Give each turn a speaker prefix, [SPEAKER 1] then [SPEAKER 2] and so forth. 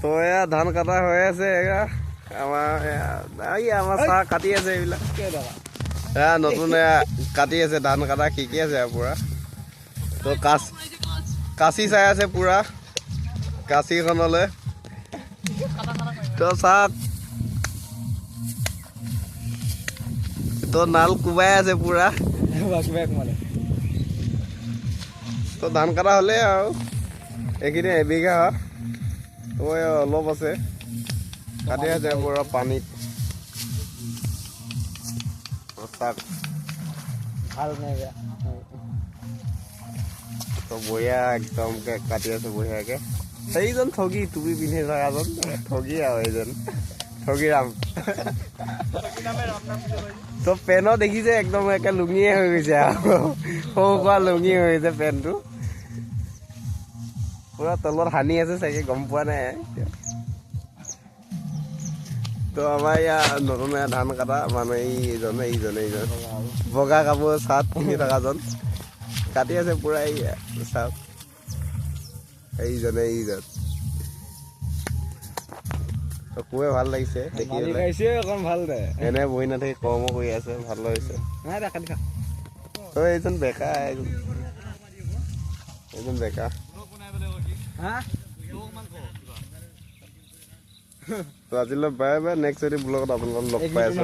[SPEAKER 1] তো এয়া ধান কাটা হৈ আছে এয়া আমাৰ চাহ কাটি আছে এইবিলাক এয়া নতুন এয়া কাটি আছে ধান কাটা শিকি আছে পুৰা তো কাঁচি চাই আছে পুৰা কাঁচিখনলৈ তো চাহ তো নাল কোবাই আছে পুৰা তো ধান কাটা হ'লে আৰু এইখিনি এবিঘা তো অলপ আছে কাটি আছে পুৰা পানীত তো বঢ়িয়া একদম কাটি আছে বঢ়িয়াকে সেইজন ঠগী টুপি পিন্ধি থকাজন ঠগী আৰু এইজন ঠগীৰাম তো পেনো দেখিছে একদম একে লুঙিয়ে হৈ গৈছে আৰু সৰু সুৰা লুঙি হৈ গৈছে পেনটো পুৰা তলত সানি আছে চাগে গম পোৱা নাই তো আমাৰ ইয়াৰ নতুন ধান কাটা মানুহ এইজন বগা কাপোৰ চাৰ্ট পিন্ধি থকাজন কাটি আছে পুৰা চাওক এইজন খুবেই ভাল লাগিছে দেখি এনে বহি নাথাকি কৰ্ম কৰি আছে ভাল লাগিছে তো এইজন বেকা তো আজিলৈ বাই বাই নেক্সট ব্লগত আপোনালোকক লগ পাই আছো